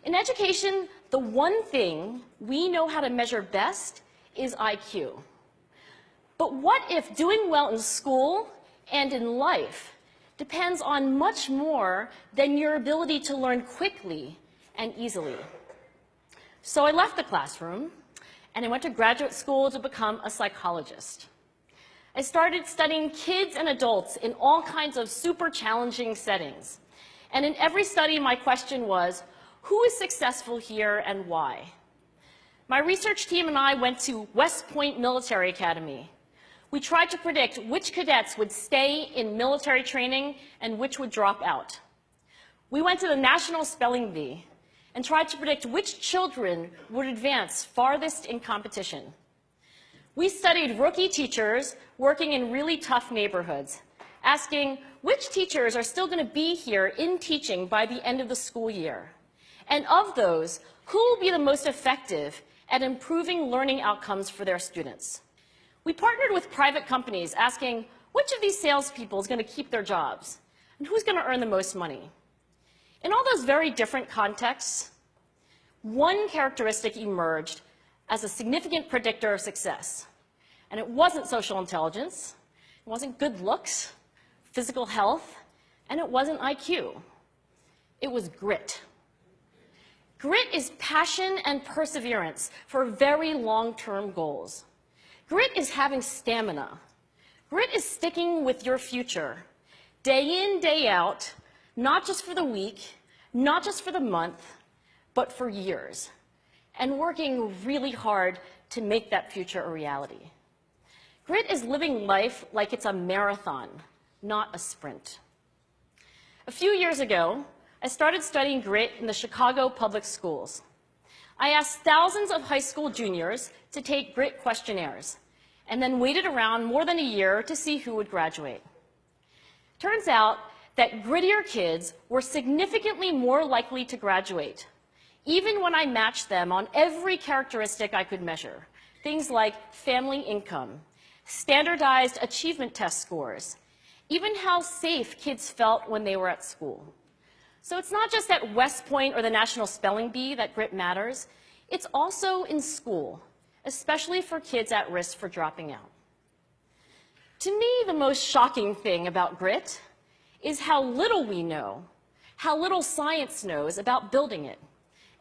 In education, the one thing we know how to measure best is IQ. But what if doing well in school and in life depends on much more than your ability to learn quickly and easily? So I left the classroom and I went to graduate school to become a psychologist. I started studying kids and adults in all kinds of super challenging settings. And in every study, my question was, who is successful here and why? My research team and I went to West Point Military Academy. We tried to predict which cadets would stay in military training and which would drop out. We went to the National Spelling Bee and tried to predict which children would advance farthest in competition. We studied rookie teachers working in really tough neighborhoods, asking which teachers are still going to be here in teaching by the end of the school year. And of those, who will be the most effective at improving learning outcomes for their students? We partnered with private companies, asking which of these salespeople is going to keep their jobs and who's going to earn the most money. In all those very different contexts, one characteristic emerged as a significant predictor of success. And it wasn't social intelligence, it wasn't good looks, physical health, and it wasn't IQ. It was grit. Grit is passion and perseverance for very long-term goals. Grit is having stamina. Grit is sticking with your future, day in, day out, not just for the week, not just for the month, but for years, and working really hard to make that future a reality. Grit is living life like it's a marathon, not a sprint. A few years ago, I started studying grit in the Chicago public schools. I asked thousands of high school juniors to take grit questionnaires, and then waited around more than a year to see who would graduate. Turns out that grittier kids were significantly more likely to graduate, even when I matched them on every characteristic I could measure, things like family income, standardized achievement test scores, even how safe kids felt when they were at school. So it's not just at West Point or the National Spelling Bee that grit matters, it's also in school, especially for kids at risk for dropping out. To me, the most shocking thing about grit is how little we know, how little science knows about building it.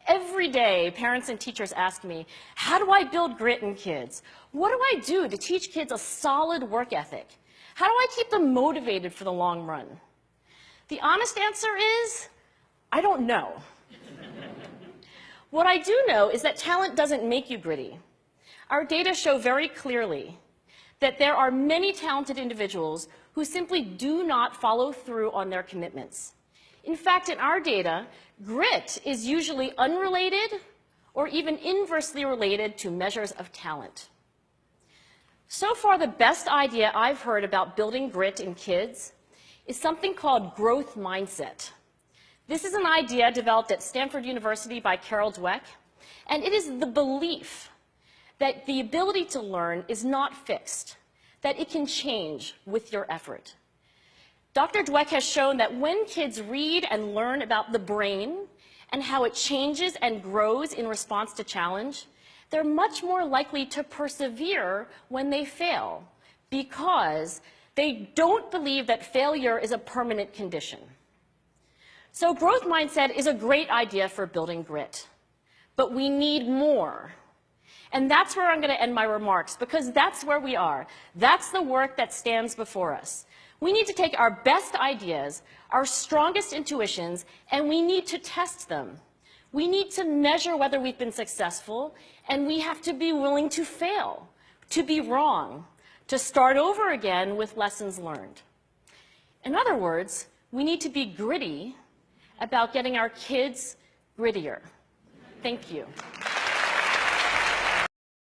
Every day, parents and teachers ask me, how do I build grit in kids? What do I do to teach kids a solid work ethic? How do I keep them motivated for the long run? The honest answer is, I don't know. What I do know is that talent doesn't make you gritty. Our data show very clearly that there are many talented individuals who simply do not follow through on their commitments. In fact, in our data, grit is usually unrelated or even inversely related to measures of talent. So far, the best idea I've heard about building grit in kids is something called growth mindset. This is an idea developed at Stanford University by Carol Dweck, and it is the belief that the ability to learn is not fixed, that it can change with your effort. Dr. Dweck has shown that when kids read and learn about the brain and how it changes and grows in response to challenge, they're much more likely to persevere when they fail because they don't believe that failure is a permanent condition. So growth mindset is a great idea for building grit, but we need more. And that's where I'm going to end my remarks, because that's where we are. That's the work that stands before us. We need to take our best ideas, our strongest intuitions, and we need to test them. We need to measure whether we've been successful, and we have to be willing to fail, to be wrong, to start over again with lessons learned. In other words, we need to be gritty about getting our kids grittier. Thank you.